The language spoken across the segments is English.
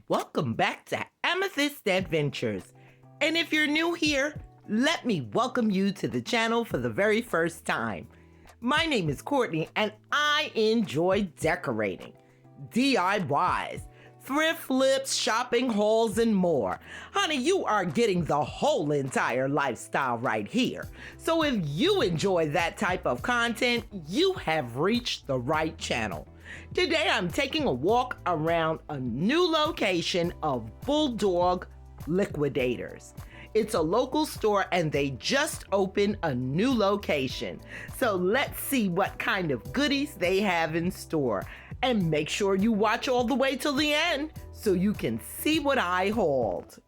welcome back to Amethyst Adventures. And if you're new here, let me welcome you to the channel for the very first time. My name is Courtney and I enjoy decorating, DIYs, thrift flips, shopping hauls, and more. Honey, you are getting the whole entire lifestyle right here. So if you enjoy that type of content, you have reached the right channel. Today I'm taking a walk around a new location of Bulldog Liquidators. It's a local store and they just opened a new location. So let's see what kind of goodies they have in store. And make sure you watch all the way till the end so you can see what I hauled.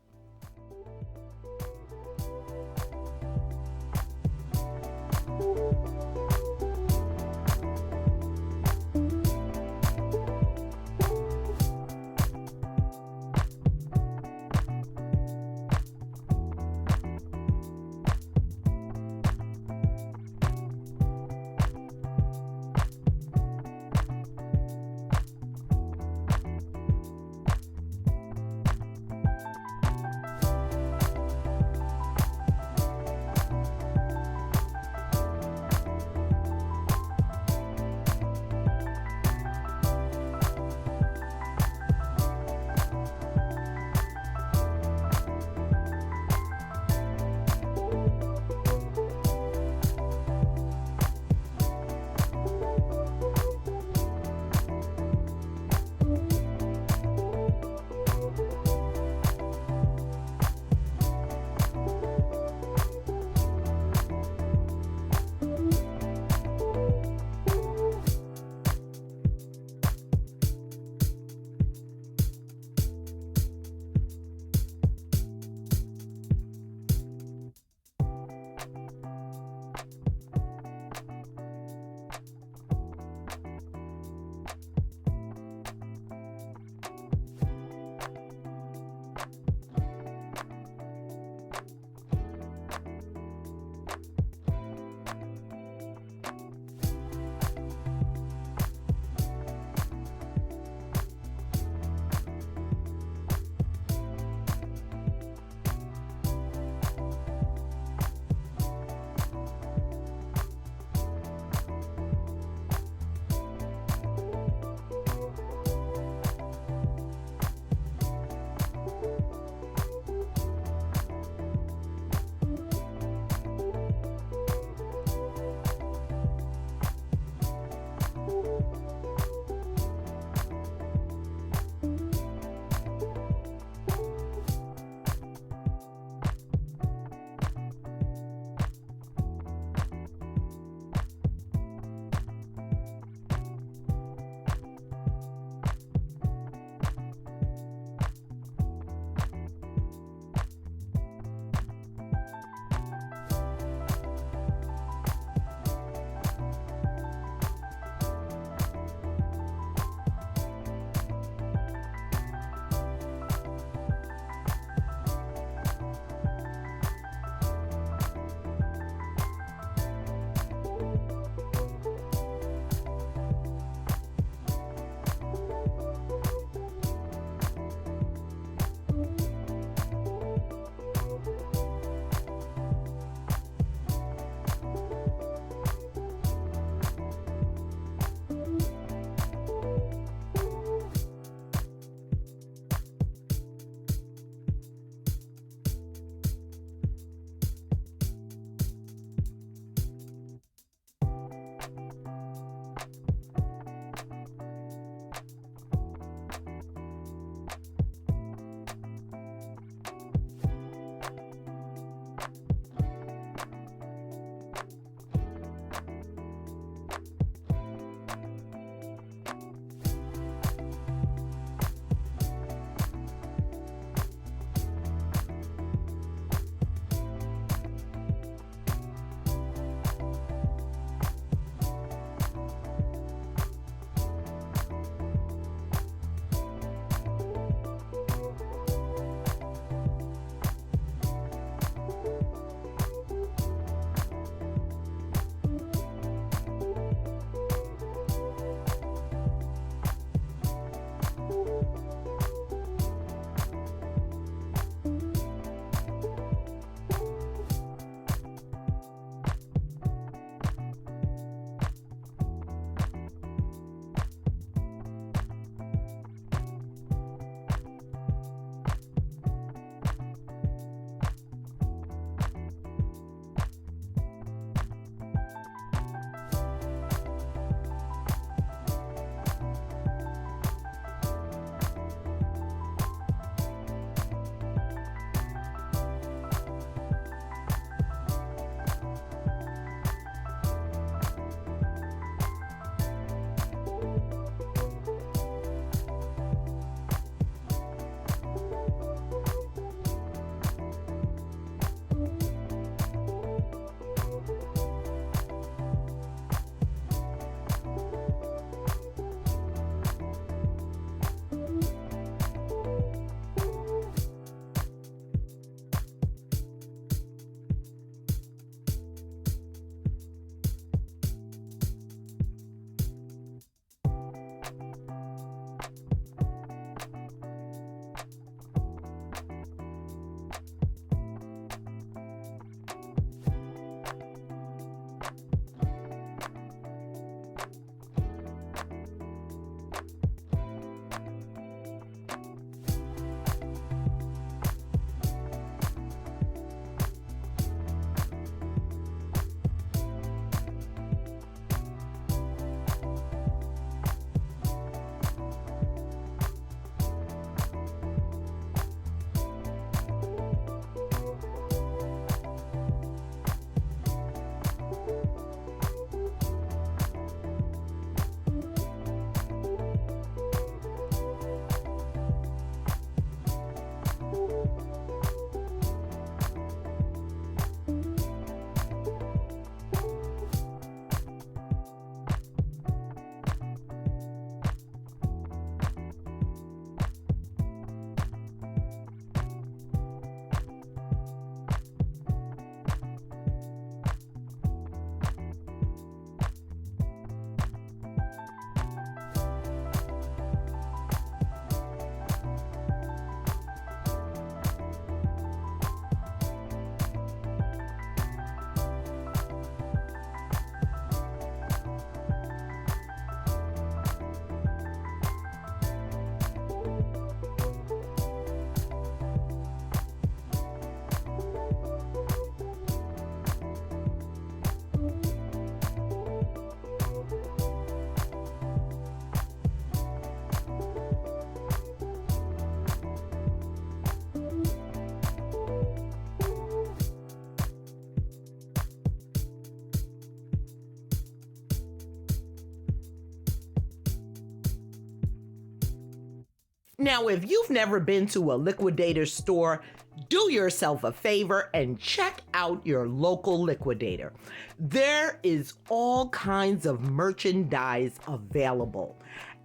Now, if you've never been to a liquidator store, do yourself a favor and check out your local liquidator. There is all kinds of merchandise available.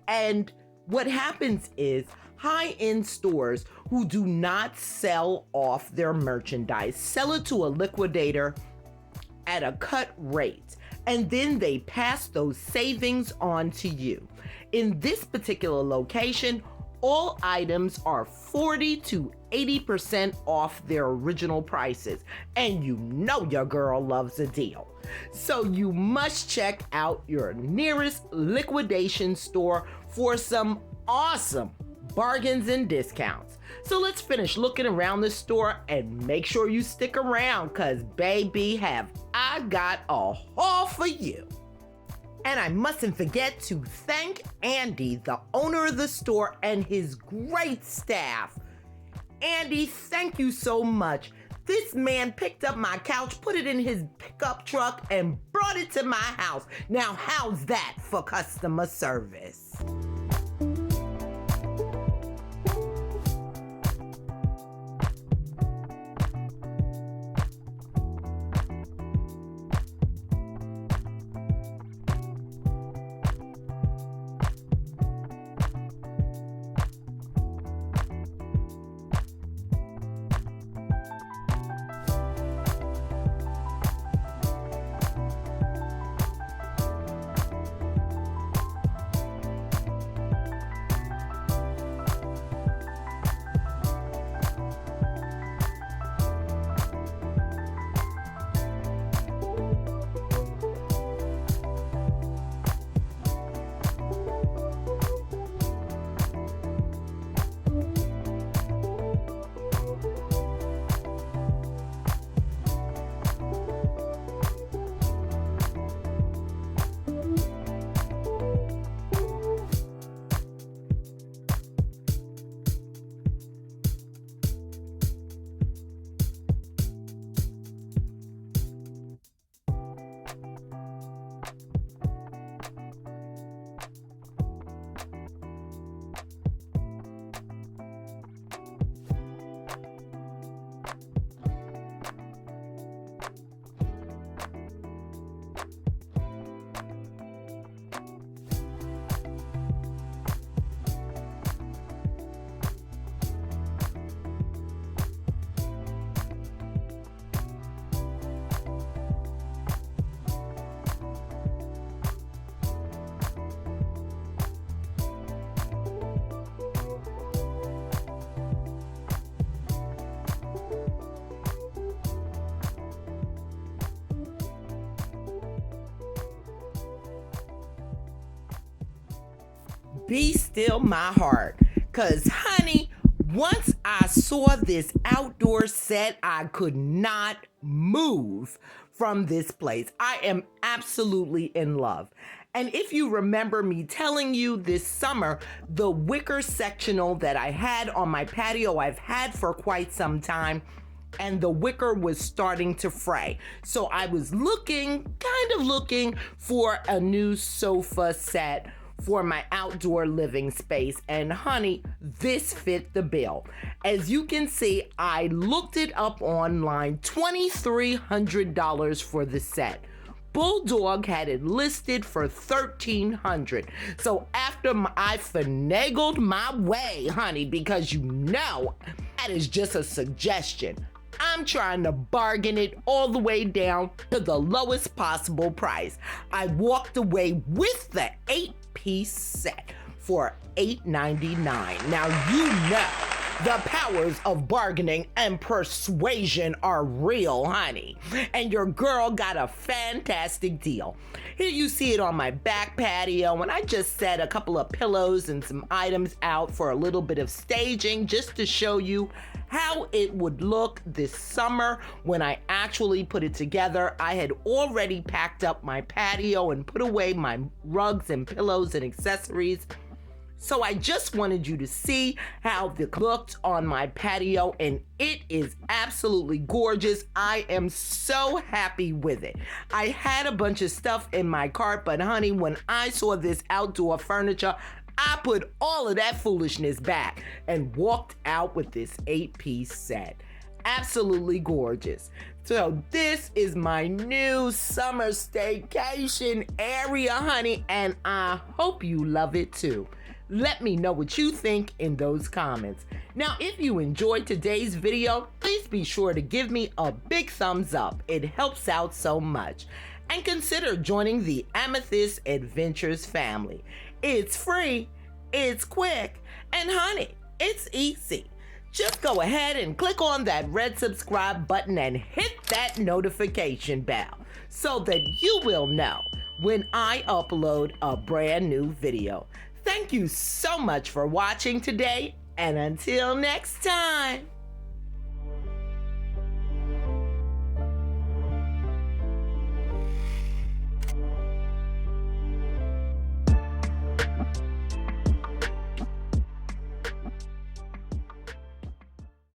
And what happens is high-end stores who do not sell off their merchandise sell it to a liquidator at a cut rate, and then they pass those savings on to you. In this particular location, all items are 40 to 80% off their original prices, and you know your girl loves a deal. So you must check out your nearest liquidation store for some awesome bargains and discounts. So let's finish looking around the store and make sure you stick around, cause baby, have I got a haul for you. And I mustn't forget to thank Andy, the owner of the store, and his great staff. Andy, thank you so much. This man picked up my couch, put it in his pickup truck, and brought it to my house. Now, how's that for customer service? Be still my heart, cause honey, once I saw this outdoor set, I could not move from this place. I am absolutely in love. And if you remember me telling you this summer, the wicker sectional that I had on my patio, I've had for quite some time, and the wicker was starting to fray. So I was looking for a new sofa set for my outdoor living space, and honey, this fit the bill. As you can see, I looked it up online, $2,300 for the set. Bulldog had it listed for $1,300. So after I finagled my way, honey, because you know that is just a suggestion, I'm trying to bargain it all the way down to the lowest possible price. I walked away with the 8-piece set for $8.99. Now you know the powers of bargaining and persuasion are real, honey. And your girl got a fantastic deal. Here you see it on my back patio, and I just set a couple of pillows and some items out for a little bit of staging just to show you how it would look this summer when I actually put it together. I had already packed up my patio and put away my rugs and pillows and accessories. So I just wanted you to see how it looked on my patio, and it is absolutely gorgeous. I am so happy with it. I had a bunch of stuff in my cart, but honey, when I saw this outdoor furniture, I put all of that foolishness back and walked out with this 8-piece set. Absolutely gorgeous. So this is my new summer staycation area, honey, and I hope you love it too. Let me know what you think in those comments. Now, if you enjoyed today's video, please be sure to give me a big thumbs up. It helps out so much. And consider joining the Amethyst Adventures family. It's free, it's quick, and honey, it's easy. Just go ahead and click on that red subscribe button and hit that notification bell so that you will know when I upload a brand new video. Thank you so much for watching today, and until next time.